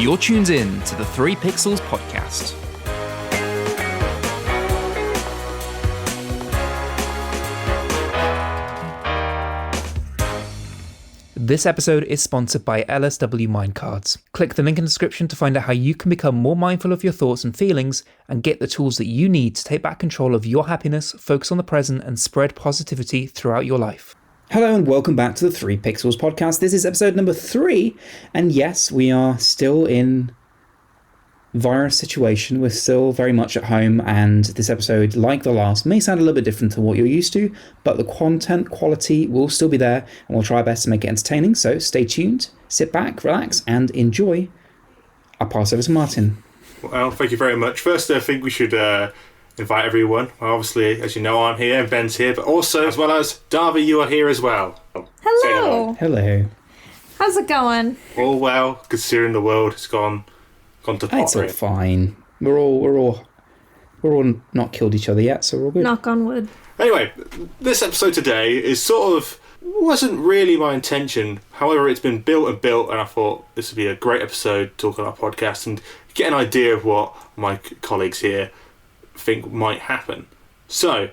You're tuned in to the 3 Pixels podcast. This episode is sponsored by LSW Mindcards. Click the link in the description to find out how you can become more mindful of your thoughts and feelings and get the tools that you need to take back control of your happiness, focus on the present, and spread positivity throughout your life. Hello and welcome back to the 3 Pixels podcast. This is episode number 3, and yes, we are still in virus situation. We're still very much at home, and this episode, like the last, may sound a little bit different to what you're used to, but the content quality will still be there, and we'll try our best to make it entertaining. So stay tuned, sit back, relax, and enjoy. I'll pass over to Martin. Well, thank you very much. First, I think we should invite everyone. Obviously, as you know, I'm here and Ben's here, but also, as well as Darby, you are here as well. Hello. Hello. How's it going? All well, considering the world has gone to pot. It's all fine. We're all not killed each other yet, so we're all good. Knock on wood. Anyway, this episode today is sort of wasn't really my intention. However, it's been built, and I thought this would be a great episode to talk on our podcast and get an idea of what my colleagues here think might happen. So,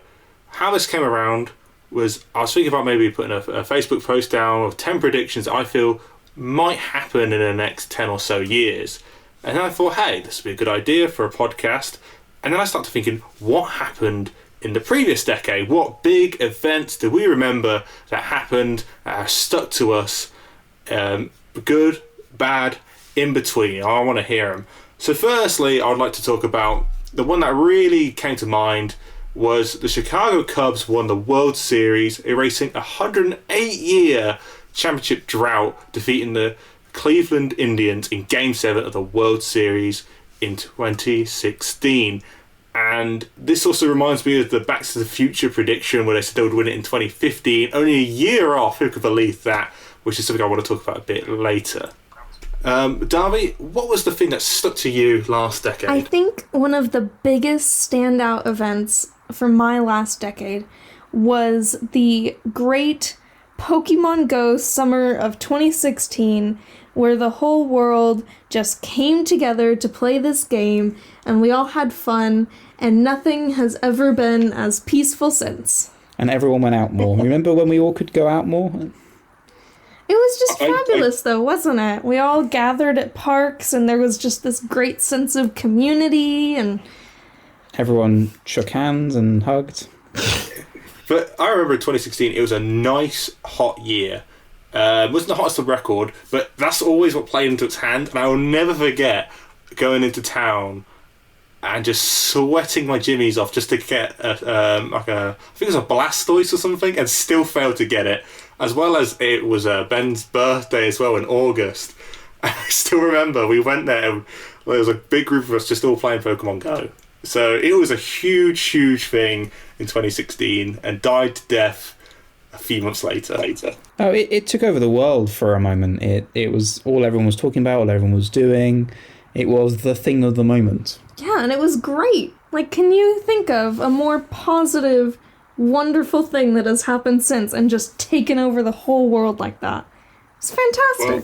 how this came around was I was thinking about maybe putting a Facebook post down of 10 predictions I feel might happen in the next 10 or so years. And then I thought, hey, this would be a good idea for a podcast. And then I started thinking, what happened in the previous decade? What big events do we remember that happened, that have stuck to us? Good, bad, in between. I want to hear them. So firstly, I'd like to talk about the one that really came to mind was the Chicago Cubs won the World Series, erasing a 108-year championship drought, defeating the Cleveland Indians in Game 7 of the World Series in 2016. And this also reminds me of the Back to the Future prediction where they said they would win it in 2015, only a year off. Who could believe that? Which is something I want to talk about a bit later. Darby, what was the thing that stuck to you last decade? I think one of the biggest standout events from my last decade was the great Pokemon Go summer of 2016, where the whole world just came together to play this game, and we all had fun, and nothing has ever been as peaceful since. And everyone went out more. Remember when we all could go out more? It was just fabulous, though, wasn't it? We all gathered at parks, and there was just this great sense of community, and everyone shook hands and hugged. But I remember in 2016, it was a nice, hot year. It wasn't the hottest on record, but that's always what played into its hand. And I will never forget going into town and just sweating my jimmies off just to get I think it was a Blastoise or something, and still failed to get it. As well as it was Ben's birthday as well in August. I still remember we went there and there was a big group of us just all playing Pokemon Go. So it was a huge, huge thing in 2016 and died to death a few months later. Oh, it took over the world for a moment. It was all everyone was talking about, all everyone was doing. It was the thing of the moment. Yeah, and it was great. Like, can you think of a more positive, wonderful thing that has happened since and just taken over the whole world like that? It's fantastic.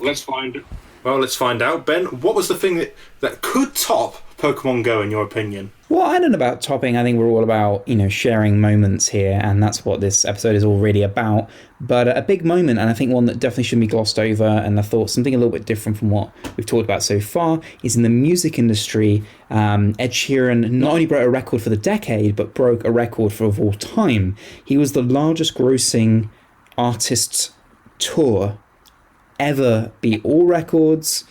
Well, let's find out. Ben, what was the thing that could top Pokemon Go in your opinion? Well, I don't know about topping. I think we're all about, sharing moments here, and that's what this episode is all really about. But a big moment, and I think one that definitely shouldn't be glossed over, and I thought something a little bit different from what we've talked about so far, is in the music industry. Ed Sheeran not only broke a record for the decade, but broke a record of all time. He was the largest grossing artist tour ever, beat all records,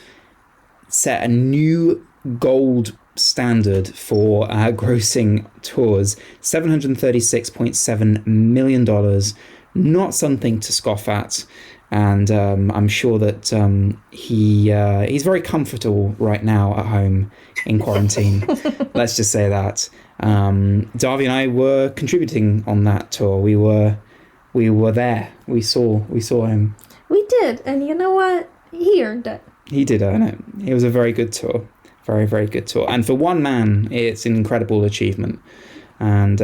set a new gold standard for grossing tours, $736.7 million, not something to scoff at, and I'm sure that he's very comfortable right now at home in quarantine. Let's just say that. Darby and I were contributing on that tour. We were there. We saw him. We did, and you know what? He earned it. He did earn it. It was a very good tour. Very, very good tour. And for one man, it's an incredible achievement. And,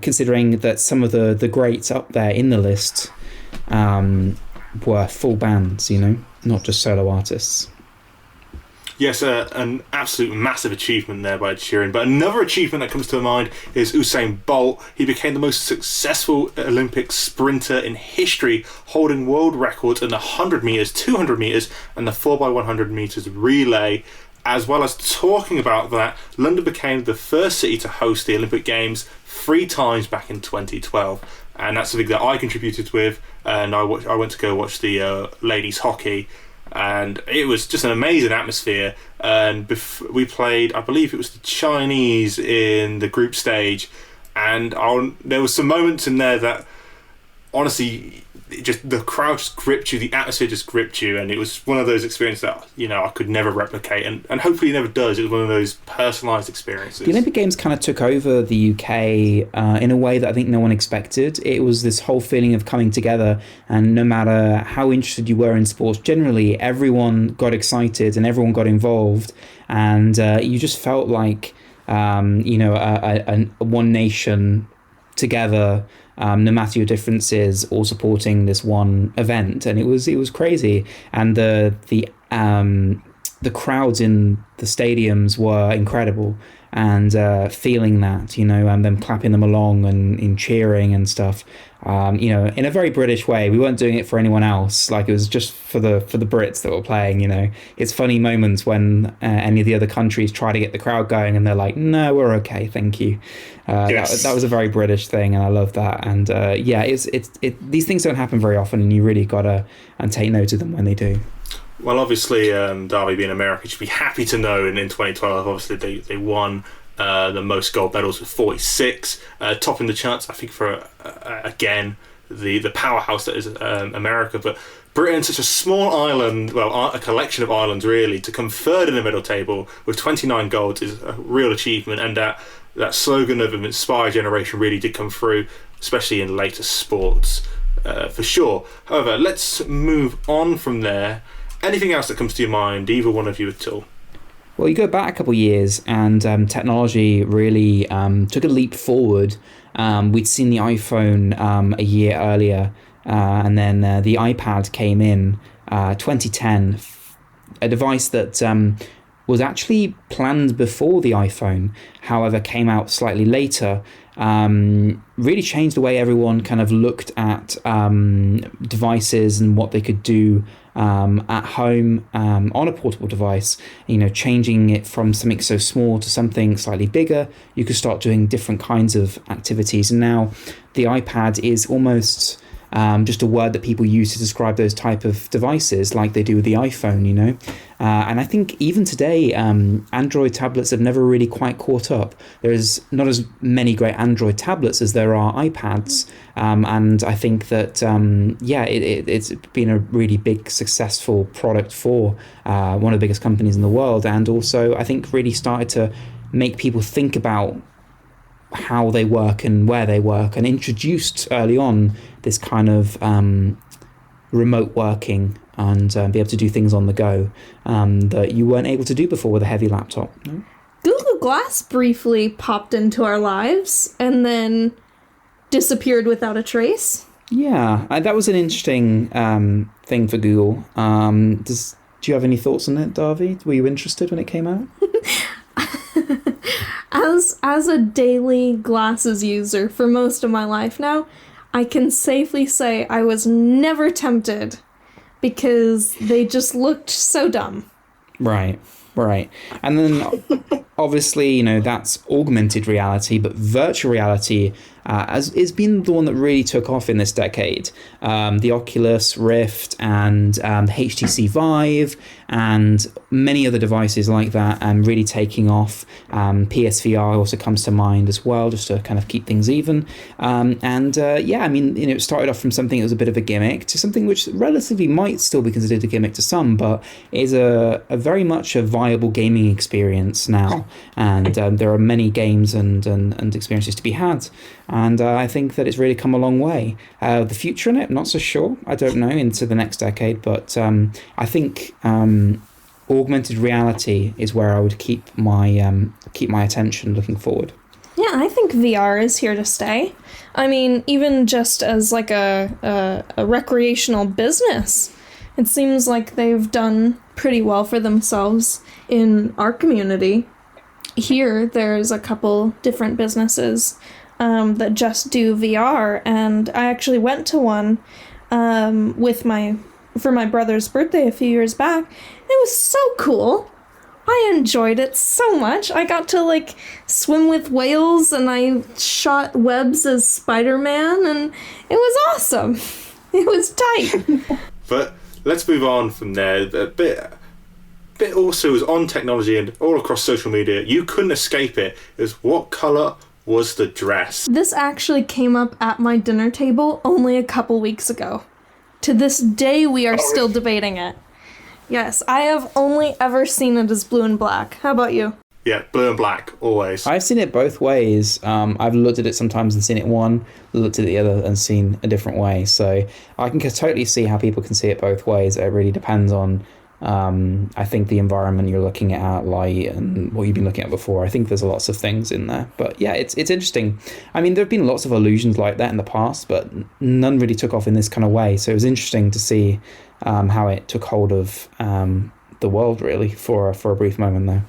considering that some of the greats up there in the list were full bands, not just solo artists. Yes, an absolute massive achievement there by Ed Sheeran. But another achievement that comes to mind is Usain Bolt. He became the most successful Olympic sprinter in history, holding world records in the 100 metres, 200 metres and the 4x100 metres relay. As well as talking about that, London became the first city to host the Olympic Games 3 times back in 2012. And that's something that I contributed with. And I went to go watch the ladies hockey. And it was just an amazing atmosphere. And we played, I believe it was the Chinese in the group stage. And there was some moments in there that, honestly, the crowd just gripped you, the atmosphere just gripped you, and it was one of those experiences that I could never replicate, and hopefully never does. It was one of those personalised experiences. The Olympic Games kind of took over the UK in a way that I think no one expected. It was this whole feeling of coming together, and no matter how interested you were in sports, generally everyone got excited and everyone got involved, and you just felt like a one nation together. No matter your differences, all supporting this one event, and it was crazy. And the crowds in the stadiums were incredible, and feeling that, and them clapping them along and in cheering and stuff, in a very British way. We weren't doing it for anyone else. Like, it was just for the Brits that were playing. It's funny moments when any of the other countries try to get the crowd going, and they're like, "No, we're okay, thank you." Yes. That was a very British thing, and I love that. And these things don't happen very often, and you really gotta take note of them when they do. Well, obviously, Derby being American should be happy to know. And in 2012, obviously, they won the most gold medals with 46, topping the charts, I think, for again the powerhouse that is America. But Britain, such a small island, well, a collection of islands really, to come third in the medal table with 29 golds is a real achievement. And that slogan of Inspire Generation really did come through, especially in later sports, for sure. However, let's move on from there. Anything else that comes to your mind, either one of you at all? Well, you go back a couple of years, and technology really took a leap forward. We'd seen the iPhone a year earlier, and then the iPad came in 2010, a device that was actually planned before the iPhone, however came out slightly later. Really changed the way everyone kind of looked at devices and what they could do at home on a portable device. Changing it from something so small to something slightly bigger. You could start doing different kinds of activities, and now the iPad is almost just a word that people use to describe those type of devices, like they do with the iPhone, and I think even today, Android tablets have never really quite caught up. There's not as many great Android tablets as there are iPads, and I think that it's been a really big successful product for one of the biggest companies in the world, and also I think really started to make people think about how they work and where they work, and introduced early on this kind of remote working and be able to do things on the go that you weren't able to do before with a heavy laptop. No? Google Glass briefly popped into our lives and then disappeared without a trace. Yeah, that was an interesting thing for Google. Do you have any thoughts on it, Davi? Were you interested when it came out? As a daily glasses user for most of my life now, I can safely say I was never tempted because they just looked so dumb. Right. And then obviously, that's augmented reality, but virtual reality has been the one that really took off in this decade. The Oculus Rift and the HTC Vive and many other devices like that really taking off. PSVR also comes to mind as well, just to kind of keep things even. It started off from something that was a bit of a gimmick to something which relatively might still be considered a gimmick to some, but is a very much a viable gaming experience now. And there are many games and experiences to be had. And I think that it's really come a long way. The future in it, not so sure. I don't know, into the next decade. But I think augmented reality is where I would keep my attention looking forward. Yeah, I think VR is here to stay. I mean, even just as like a recreational business, It seems like they've done pretty well for themselves in our community. Here, there's a couple different businesses that just do VR, and I actually went to one for my brother's birthday a few years back. It was so cool. I enjoyed it so much. I got to, like, swim with whales, and I shot webs as Spider-Man, and it was awesome. It was tight. But let's move on from there. A bit also was on technology and all across social media. You couldn't escape it. It was, what colour was the dress? This actually came up at my dinner table only a couple weeks ago. To this day, we are still debating it. Yes, I have only ever seen it as blue and black. How about you? Yeah, blue and black, always. I've seen it both ways. I've looked at it sometimes and seen it one, looked at the other and seen a different way. So I can totally see how people can see it both ways. It really depends on, I think, the environment you're looking at, light, and what you've been looking at before. I think there's lots of things in there. But yeah, it's interesting. I mean, there have been lots of illusions like that in the past, but none really took off in this kind of way. So it was interesting to see how it took hold of the world, really, for a brief moment there.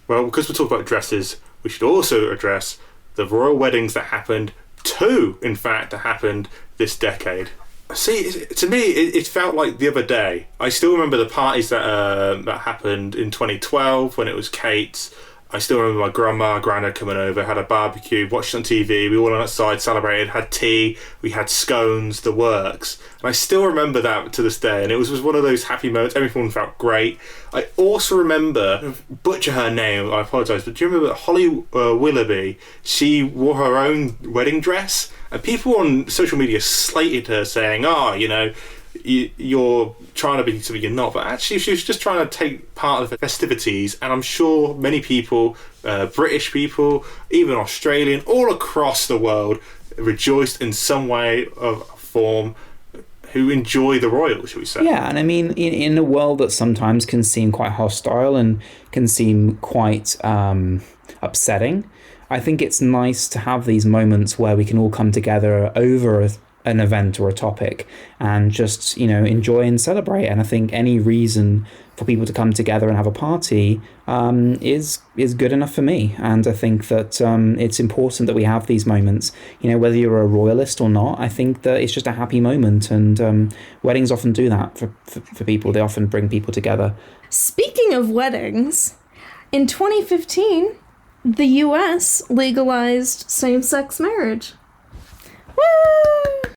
Well, because we talk about dresses, we should also address the royal weddings that happened, two, in fact, that happened this decade. See, to me, it felt like the other day. I still remember the parties that happened in 2012 when it was Kate's. I still remember my grandma, granddad coming over, had a barbecue, watched it on TV, we all went outside, celebrated, had tea, we had scones, the works. And I still remember that to this day, and it was one of those happy moments. Everyone felt great. I also remember, butcher her name, I apologise, but do you remember Holly Willoughby? She wore her own wedding dress, and people on social media slated her, saying, you're trying to be something you're not, but actually she was just trying to take part of the festivities, and I'm sure many people, British people, even Australian, all across the world, rejoiced in some way of form, who enjoy the royals, shall we say. Yeah, and I mean, in a world that sometimes can seem quite hostile and can seem quite upsetting, I think it's nice to have these moments where we can all come together over an event or a topic and just, enjoy and celebrate. And I think any reason for people to come together and have a party is good enough for me. And I think that it's important that we have these moments, whether you're a royalist or not. I think that it's just a happy moment, and weddings often do that for people. They often bring people together. Speaking of weddings, in 2015, the US legalized same-sex marriage. Woo!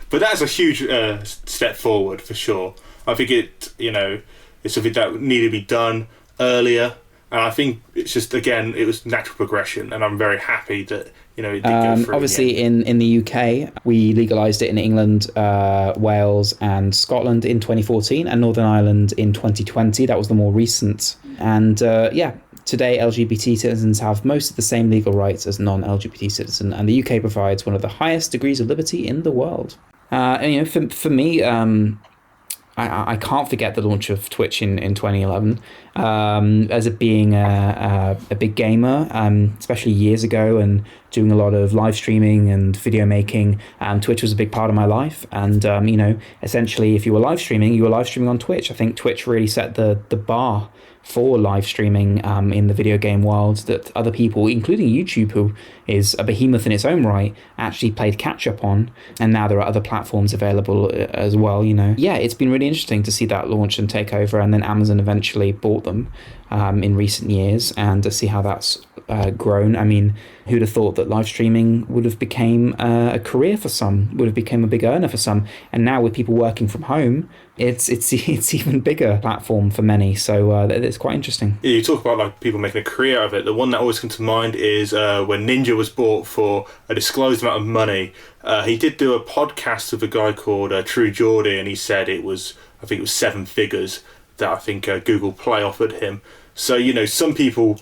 But that's a huge step forward for sure. I think it's something that needed to be done earlier, and I think it's just, again, it was natural progression, and I'm very happy that it did go through. Obviously, in the UK, we legalised it in England, Wales, and Scotland in 2014, and Northern Ireland in 2020. That was the more recent, and today, LGBT citizens have most of the same legal rights as non-LGBT citizens, and the UK provides one of the highest degrees of liberty in the world. For me, I can't forget the launch of Twitch in 2011. As it being a big gamer, especially years ago, and doing a lot of live streaming and video making, Twitch was a big part of my life. And essentially, if you were live streaming on Twitch. I think Twitch really set the bar for live streaming in the video game world, that other people, including YouTube, who is a behemoth in its own right, actually played catch up on. And now there are other platforms available as well. Yeah, it's been really interesting to see that launch and take over, and then Amazon eventually bought them in recent years, and to see how that's grown. I mean, who'd have thought that live streaming would have became a career for some, would have become a big earner for some, and now with people working from home, it's even bigger platform for many. So it's quite interesting. Yeah, you talk about like people making a career out of it. The one that always comes to mind is when Ninja was bought for a disclosed amount of money. He did do a podcast with a guy called True Geordie, and he said I think it was 7 figures that I think Google Play offered him. So some people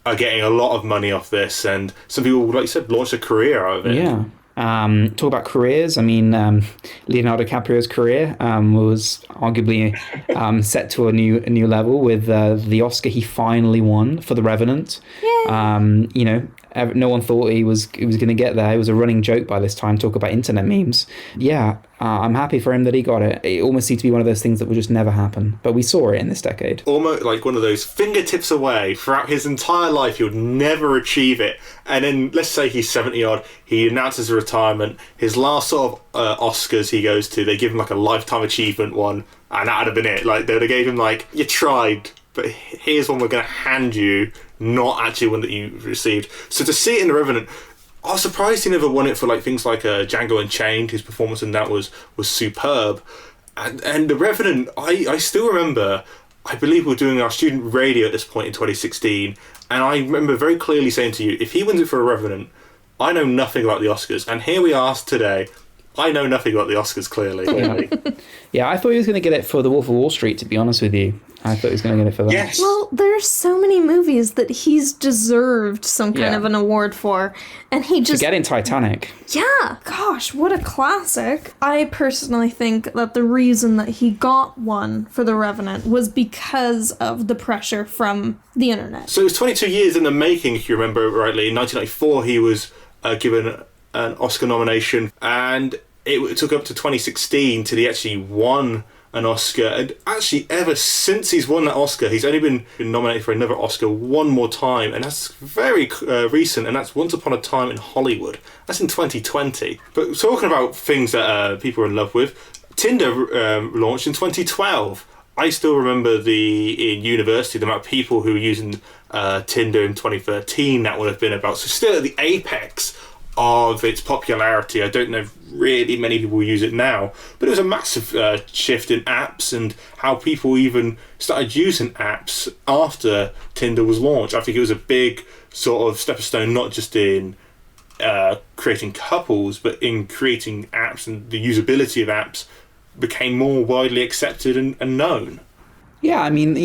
are getting a lot of money off this, and some people, like you said, launched a career out of it. Yeah. Talk about careers. I mean, Leonardo DiCaprio's career was arguably set to a new level with the Oscar he finally won for The Revenant. No one thought he was going to get there. It was a running joke by this time, talk about internet memes. Yeah, I'm happy for him that he got it. It almost seemed to be one of those things that will just never happen. But we saw it in this decade. Almost like one of those fingertips away. Throughout his entire life, he would never achieve it. And then, let's say he's 70-odd, he announces a retirement. His last sort of Oscars he goes to, they give him like a lifetime achievement one, and that would have been it. Like, they would have gave him like, you tried, but here's one we're going to hand you, not actually one that you received. So to see it in The Revenant, I was surprised he never won it for like things like Django Unchained. His performance in that was superb. And The Revenant, I still remember, I believe we were doing our student radio at this point in 2016, and I remember very clearly saying to you, if he wins it for A Revenant, I know nothing about the Oscars. And here we are today. I know nothing about the Oscars, clearly. Yeah, I thought he was going to get it for The Wolf of Wall Street, to be honest with you. I thought he was going to get it for that. Yes. Well, there's so many movies that he's deserved some kind of an award for, and he just... Forgetting Titanic. Yeah, gosh, what a classic. I personally think that the reason that he got one for The Revenant was because of the pressure from the internet. So it was 22 years in the making, if you remember rightly. In 1994, he was given an Oscar nomination, and it took up to 2016 till he actually won an Oscar. And actually, ever since he's won that Oscar, he's only been nominated for another Oscar one more time, and that's very recent, and that's Once Upon a Time in Hollywood. That's in 2020. But talking about things that people are in love with, Tinder launched in 2012. I still remember in university the amount of people who were using Tinder in 2013. That would have been about, so still at the apex of its popularity. I don't know if really many people use it now, but it was a massive shift in apps and how people even started using apps after Tinder was launched. I think it was a big sort of stepping stone, not just in creating couples, but in creating apps, and the usability of apps became more widely accepted and known. Yeah, I mean,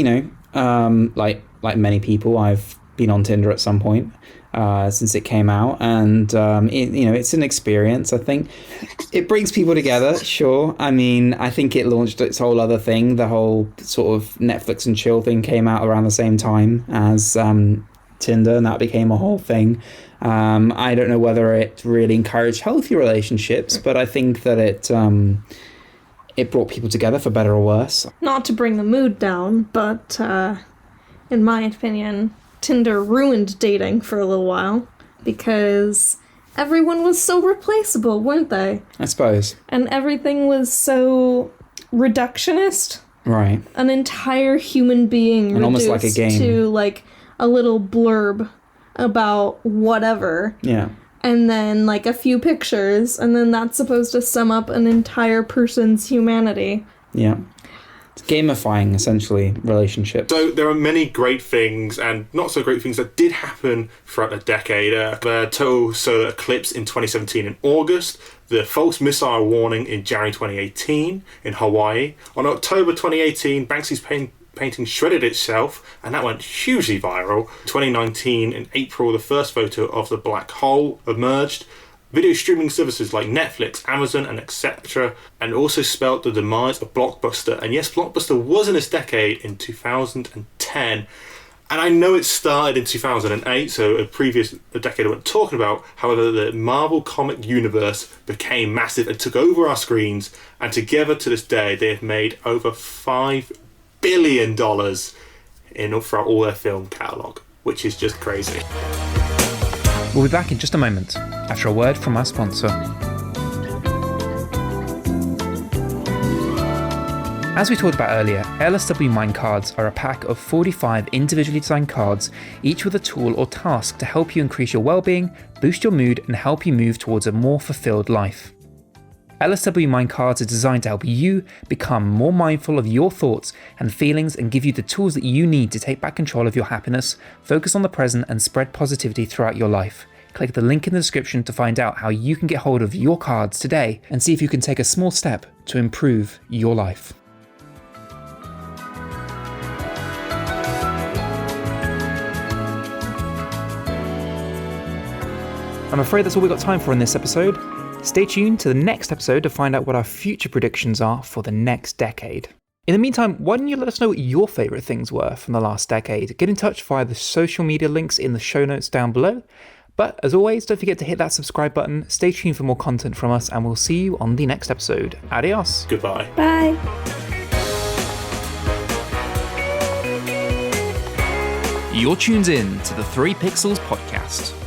like many people, I've been on Tinder at some point since it came out, and it's an experience. I think it brings people together. Sure, I mean, I think it launched its whole other thing. The whole sort of Netflix and chill thing came out around the same time as Tinder, and that became a whole thing. I don't know whether it really encouraged healthy relationships, but I think that it brought people together for better or worse. Not to bring the mood down, but in my opinion, Tinder ruined dating for a little while because everyone was so replaceable, weren't they? I suppose. And everything was so reductionist. Right. An entire human being and reduced almost like a game. To like a little blurb about whatever. Yeah. And then like a few pictures, and then that's supposed to sum up an entire person's humanity. Yeah. It's gamifying, essentially, relationships. So there are many great things and not so great things that did happen throughout the decade. The total solar eclipse in 2017 in August, the false missile warning in January 2018 in Hawaii. On October 2018, Banksy's painting shredded itself, and that went hugely viral. 2019, in April, the first photo of the black hole emerged. Video streaming services like Netflix, Amazon, and etc. and also spelt the demise of Blockbuster. And yes, Blockbuster was in this decade in 2010. And I know it started in 2008, so a decade I wasn't talking about. However, the Marvel comic universe became massive and took over our screens. And together to this day, they have made over $5 billion throughout all their film catalogue, which is just crazy. We'll be back in just a moment, after a word from our sponsor. As we talked about earlier, LSW Mind Cards are a pack of 45 individually designed cards, each with a tool or task to help you increase your well-being, boost your mood, and help you move towards a more fulfilled life. LSW Mind Cards are designed to help you become more mindful of your thoughts and feelings and give you the tools that you need to take back control of your happiness, focus on the present, and spread positivity throughout your life. Click the link in the description to find out how you can get hold of your cards today and see if you can take a small step to improve your life. I'm afraid that's all we've got time for in this episode. Stay tuned to the next episode to find out what our future predictions are for the next decade. In the meantime, why don't you let us know what your favourite things were from the last decade? Get in touch via the social media links in the show notes down below. But as always, don't forget to hit that subscribe button, stay tuned for more content from us, and we'll see you on the next episode. Adios. Goodbye. Bye. You're tuned in to the 3 Pixels podcast.